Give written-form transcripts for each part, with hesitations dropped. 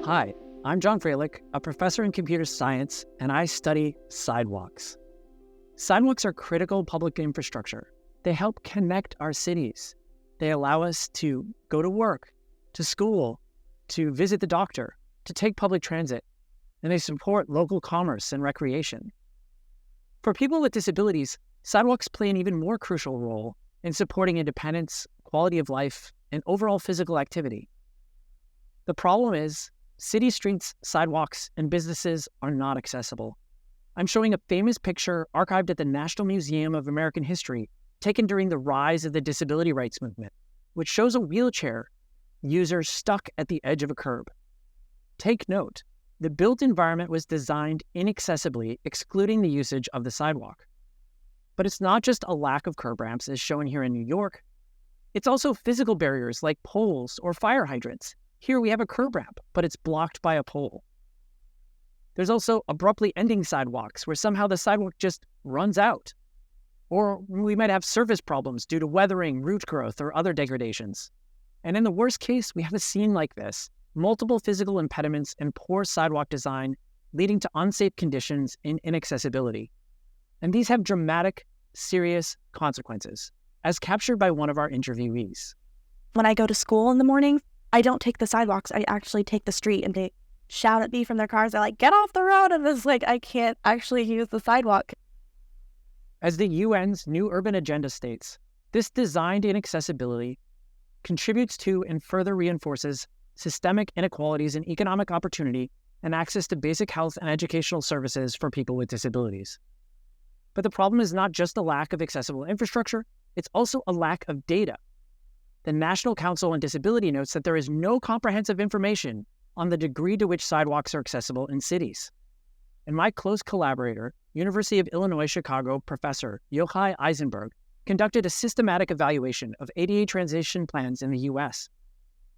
Hi, I'm Jon Froelich, a professor in computer science, and I study sidewalks. Sidewalks are critical public infrastructure. They help connect our cities. They allow us to go to work, to school, to visit the doctor, to take public transit, and they support local commerce and recreation. For people with disabilities, sidewalks play an even more crucial role in supporting independence, quality of life, and overall physical activity. The problem is, city streets, sidewalks, and businesses are not accessible. I'm showing a famous picture archived at the National Museum of American History, taken during the rise of the disability rights movement, which shows a wheelchair user stuck at the edge of a curb. Take note, the built environment was designed inaccessibly, excluding the usage of the sidewalk. But it's not just a lack of curb ramps, as shown here in New York. It's also physical barriers like poles or fire hydrants. Here we have a curb ramp, but it's blocked by a pole. There's also abruptly ending sidewalks where somehow the sidewalk just runs out. Or we might have surface problems due to weathering, root growth, or other degradations. And in the worst case, we have a scene like this: multiple physical impediments and poor sidewalk design leading to unsafe conditions and inaccessibility. And these have dramatic, serious consequences, as captured by one of our interviewees. When I go to school in the morning, I don't take the sidewalks. I actually take the street, and they shout at me from their cars. They're like, "Get off the road." And it's like, I can't actually use the sidewalk. As the UN's New Urban Agenda states, this designed inaccessibility contributes to and further reinforces systemic inequalities in economic opportunity and access to basic health and educational services for people with disabilities. But the problem is not just a lack of accessible infrastructure, it's also a lack of data. The National Council on Disability notes that there is no comprehensive information on the degree to which sidewalks are accessible in cities. And my close collaborator, University of Illinois Chicago professor Yochai Eisenberg, conducted a systematic evaluation of ADA transition plans in the U.S.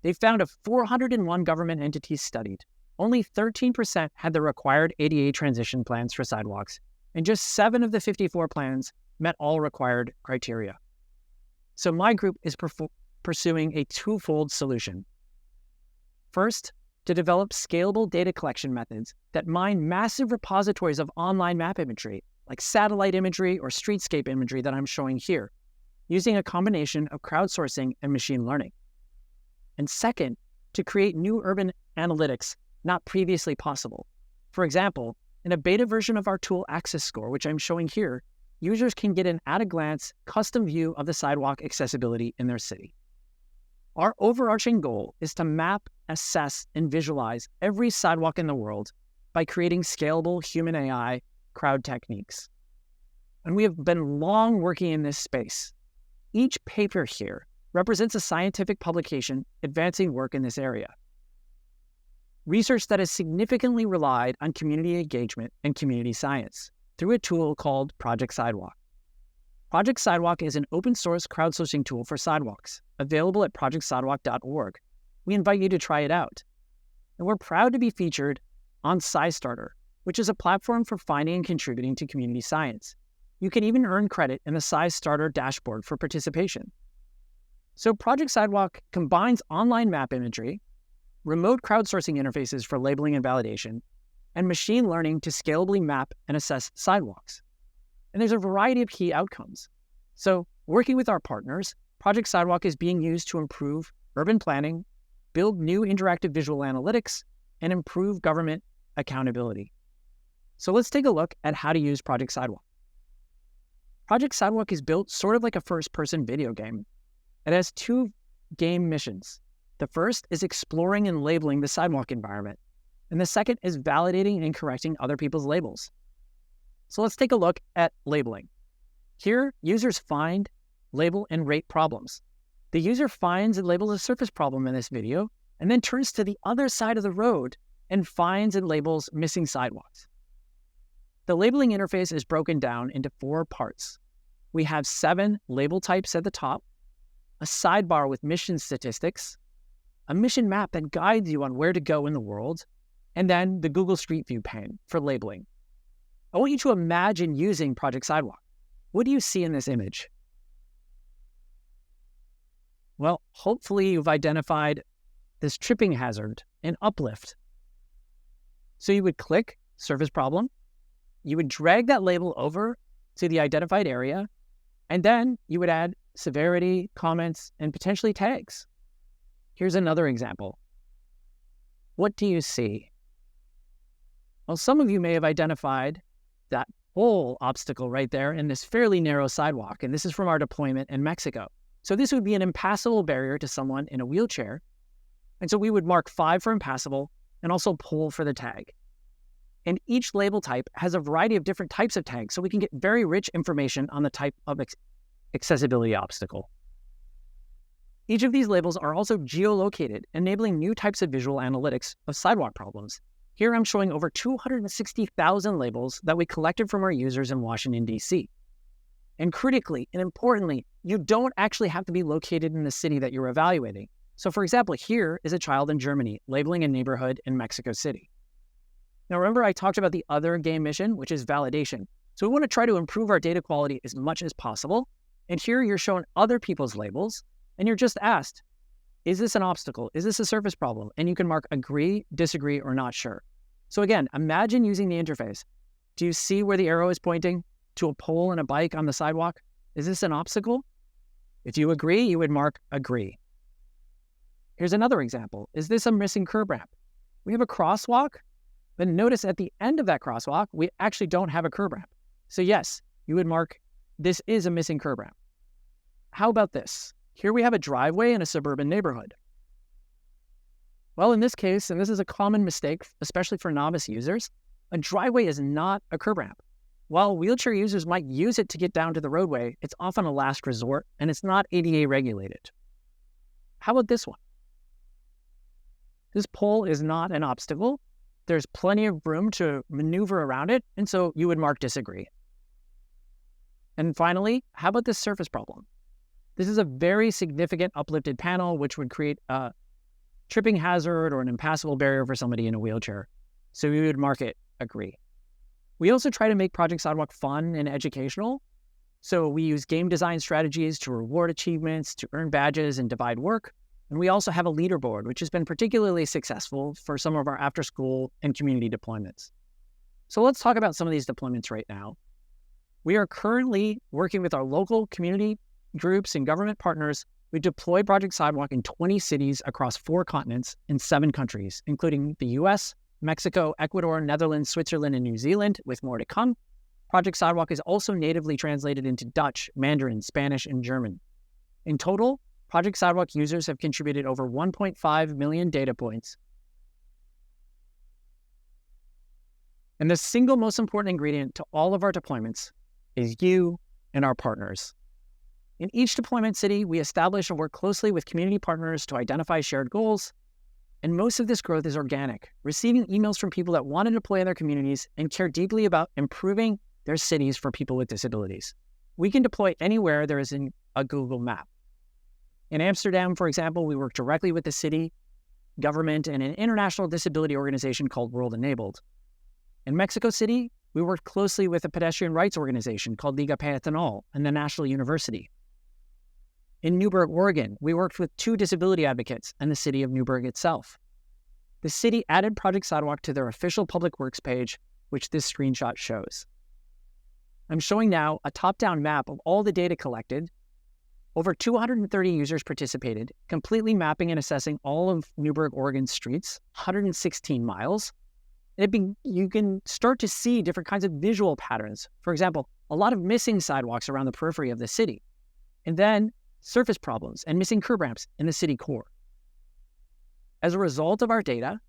They found of 401 government entities studied, only 13% had the required ADA transition plans for sidewalks, and just 7 of the 54 plans met all required criteria. So my group is pursuing a twofold solution. First, to develop scalable data collection methods that mine massive repositories of online map imagery, like satellite imagery or streetscape imagery that I'm showing here, using a combination of crowdsourcing and machine learning. And second, to create new urban analytics not previously possible. For example, in a beta version of our tool Access Score, which I'm showing here, users can get an at-a-glance custom view of the sidewalk accessibility in their city. Our overarching goal is to map, assess, and visualize every sidewalk in the world by creating scalable human AI crowd techniques. And we have been long working in this space. Each paper here represents a scientific publication advancing work in this area. Research that has significantly relied on community engagement and community science through a tool called Project Sidewalk. Project Sidewalk is an open-source crowdsourcing tool for sidewalks, available at projectsidewalk.org. We invite you to try it out. And we're proud to be featured on SciStarter, which is a platform for finding and contributing to community science. You can even earn credit in the SciStarter dashboard for participation. So Project Sidewalk combines online map imagery, remote crowdsourcing interfaces for labeling and validation, and machine learning to scalably map and assess sidewalks. And there's a variety of key outcomes. So working with our partners, Project Sidewalk is being used to improve urban planning, build new interactive visual analytics, and improve government accountability. So let's take a look at how to use Project Sidewalk. Project Sidewalk is built sort of like a first-person video game. It has 2 game missions. The first is exploring and labeling the sidewalk environment, and the second is validating and correcting other people's labels. So let's take a look at labeling. Here, users find, label, and rate problems. The user finds and labels a surface problem in this video, and then turns to the other side of the road and finds and labels missing sidewalks. The labeling interface is broken down into 4 parts. We have 7 label types at the top, a sidebar with mission statistics, a mission map that guides you on where to go in the world, and then the Google Street View pane for labeling. I want you to imagine using Project Sidewalk. What do you see in this image? Well, hopefully you've identified this tripping hazard, an uplift, So you would click surface problem, you would drag that label over to the identified area, and then you would add severity, comments, and potentially tags. Here's another example. What do you see? Well, some of you may have identified that whole obstacle right there in this fairly narrow sidewalk, and this is from our deployment in Mexico. So this would be an impassable barrier to someone in a wheelchair, and so we would mark 5 for impassable and also pull for the tag. And each label type has a variety of different types of tags, so we can get very rich information on the type of accessibility obstacle. Each of these labels are also geolocated, enabling new types of visual analytics of sidewalk problems. Here I'm showing over 260,000 labels that we collected from our users in Washington, D.C. And critically and importantly, you don't actually have to be located in the city that you're evaluating. So for example, here is a child in Germany labeling a neighborhood in Mexico City. Now remember I talked about the other game mission, which is validation. So we want to try to improve our data quality as much as possible. And here you're shown other people's labels, and you're just asked, is this an obstacle? Is this a surface problem? And you can mark agree, disagree, or not sure. So again, imagine using the interface. Do you see where the arrow is pointing to a pole and a bike on the sidewalk? Is this an obstacle? If you agree, you would mark agree. Here's another example. Is this a missing curb ramp? We have a crosswalk, but notice at the end of that crosswalk, we actually don't have a curb ramp. So yes, you would mark this is a missing curb ramp. How about this? Here we have a driveway in a suburban neighborhood. Well, in this case, and this is a common mistake, especially for novice users, a driveway is not a curb ramp. While wheelchair users might use it to get down to the roadway, it's often a last resort, and it's not ADA regulated. How about this one? This pole is not an obstacle. There's plenty of room to maneuver around it, and so you would mark disagree. And finally, how about this surface problem? This is a very significant uplifted panel, which would create a tripping hazard or an impassable barrier for somebody in a wheelchair. So we would mark it agree. We also try to make Project Sidewalk fun and educational. So we use game design strategies to reward achievements, to earn badges and divide work. And we also have a leaderboard, which has been particularly successful for some of our after-school and community deployments. So let's talk about some of these deployments right now. We are currently working with our local community groups and government partners. We deployed Project Sidewalk in 20 cities across 4 continents in 7 countries, including the US, Mexico, Ecuador, Netherlands, Switzerland, and New Zealand, with more to come. Project Sidewalk is also natively translated into Dutch, Mandarin, Spanish, and German. In total, Project Sidewalk users have contributed over 1.5 million data points. And the single most important ingredient to all of our deployments is you and our partners. In each deployment city, we establish and work closely with community partners to identify shared goals. And most of this growth is organic, receiving emails from people that want to deploy in their communities and care deeply about improving their cities for people with disabilities. We can deploy anywhere there is a Google map. In Amsterdam, for example, we work directly with the city, government, and an international disability organization called World Enabled. In Mexico City, we worked closely with a pedestrian rights organization called Liga Peatonal and the National University. In Newberg, Oregon, we worked with 2 disability advocates and the city of Newberg itself. The city added Project Sidewalk to their official public works page, which this screenshot shows. I'm showing now a top-down map of all the data collected. Over 230 users participated, completely mapping and assessing all of Newberg, Oregon's streets, 116 miles. You can start to see different kinds of visual patterns. For example, a lot of missing sidewalks around the periphery of the city. And then surface problems and missing curb ramps in the city core. As a result of our data,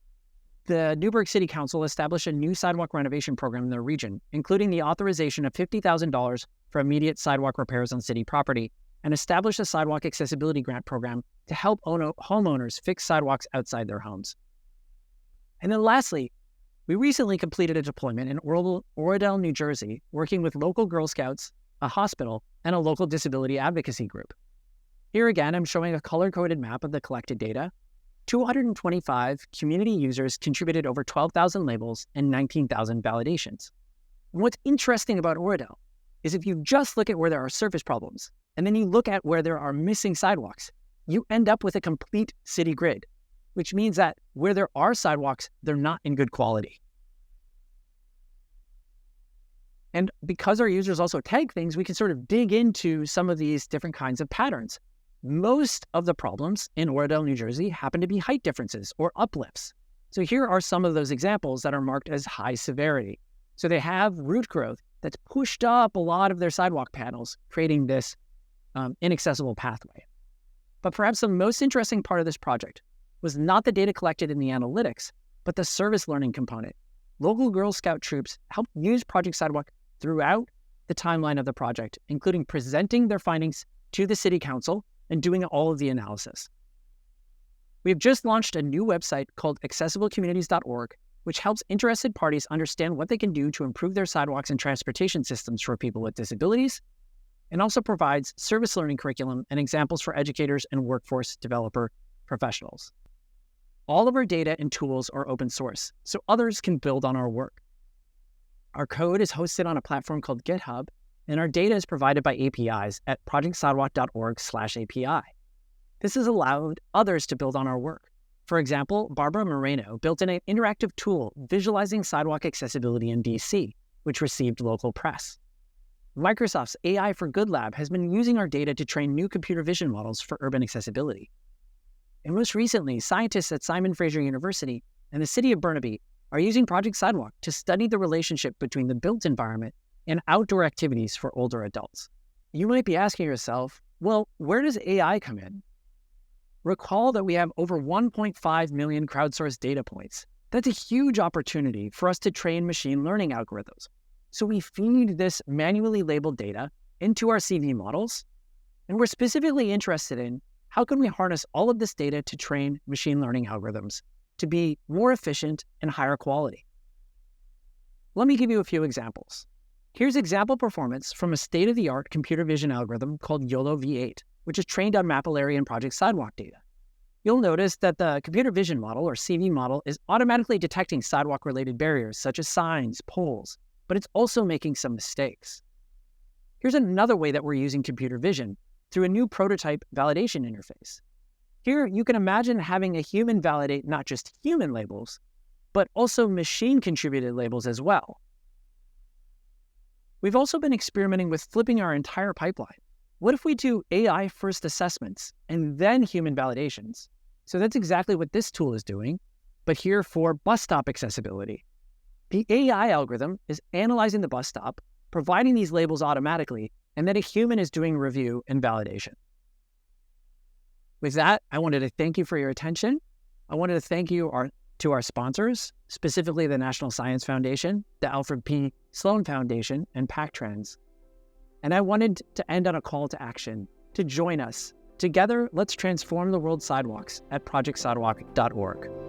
the Newberg City Council established a new sidewalk renovation program in the region, including the authorization of $50,000 for immediate sidewalk repairs on city property, and established a sidewalk accessibility grant program to help homeowners fix sidewalks outside their homes. And then lastly, we recently completed a deployment in Oradell, New Jersey, working with local Girl Scouts, a hospital, and a local disability advocacy group. Here again, I'm showing a color-coded map of the collected data. 225 community users contributed over 12,000 labels and 19,000 validations. And what's interesting about Oradell is if you just look at where there are surface problems, and then you look at where there are missing sidewalks, you end up with a complete city grid, which means that where there are sidewalks, they're not in good quality. And because our users also tag things, we can sort of dig into some of these different kinds of patterns. Most of the problems in Oradell, New Jersey happen to be height differences or uplifts. So here are some of those examples that are marked as high severity. So they have root growth that's pushed up a lot of their sidewalk panels, creating this inaccessible pathway. But perhaps the most interesting part of this project was not the data collected in the analytics, but the service learning component. Local Girl Scout troops helped use Project Sidewalk throughout the timeline of the project, including presenting their findings to the City Council and doing all of the analysis. We have just launched a new website called accessiblecommunities.org, which helps interested parties understand what they can do to improve their sidewalks and transportation systems for people with disabilities, and also provides service learning curriculum and examples for educators and workforce developer professionals. All of our data and tools are open source, so others can build on our work. Our code is hosted on a platform called GitHub, and our data is provided by APIs at projectsidewalk.org/API. This has allowed others to build on our work. For example, Barbara Moreno built an interactive tool visualizing sidewalk accessibility in DC, which received local press. Microsoft's AI for Good Lab has been using our data to train new computer vision models for urban accessibility. And most recently, scientists at Simon Fraser University and the city of Burnaby are using Project Sidewalk to study the relationship between the built environment and outdoor activities for older adults. You might be asking yourself, well, where does AI come in? Recall that we have over 1.5 million crowdsourced data points. That's a huge opportunity for us to train machine learning algorithms. So we feed this manually labeled data into our CV models, and we're specifically interested in how can we harness all of this data to train machine learning algorithms to be more efficient and higher quality. Let me give you a few examples. Here's example performance from a state-of-the-art computer vision algorithm called YOLO V8, which is trained on Mapillary and Project Sidewalk data. You'll notice that the computer vision model, or CV model, is automatically detecting sidewalk-related barriers such as signs, poles, but it's also making some mistakes. Here's another way that we're using computer vision through a new prototype validation interface. Here, you can imagine having a human validate not just human labels, but also machine-contributed labels as well. We've also been experimenting with flipping our entire pipeline. What if we do AI-first assessments and then human validations? So that's exactly what this tool is doing, but here for bus stop accessibility. The AI algorithm is analyzing the bus stop, providing these labels automatically, and then a human is doing review and validation. With that, I wanted to thank you for your attention. I wanted to thank you to our sponsors, specifically the National Science Foundation, the Alfred P. Sloan Foundation, and PacTrans. And I wanted to end on a call to action, to join us. Together, let's transform the world's sidewalks at projectsidewalk.org.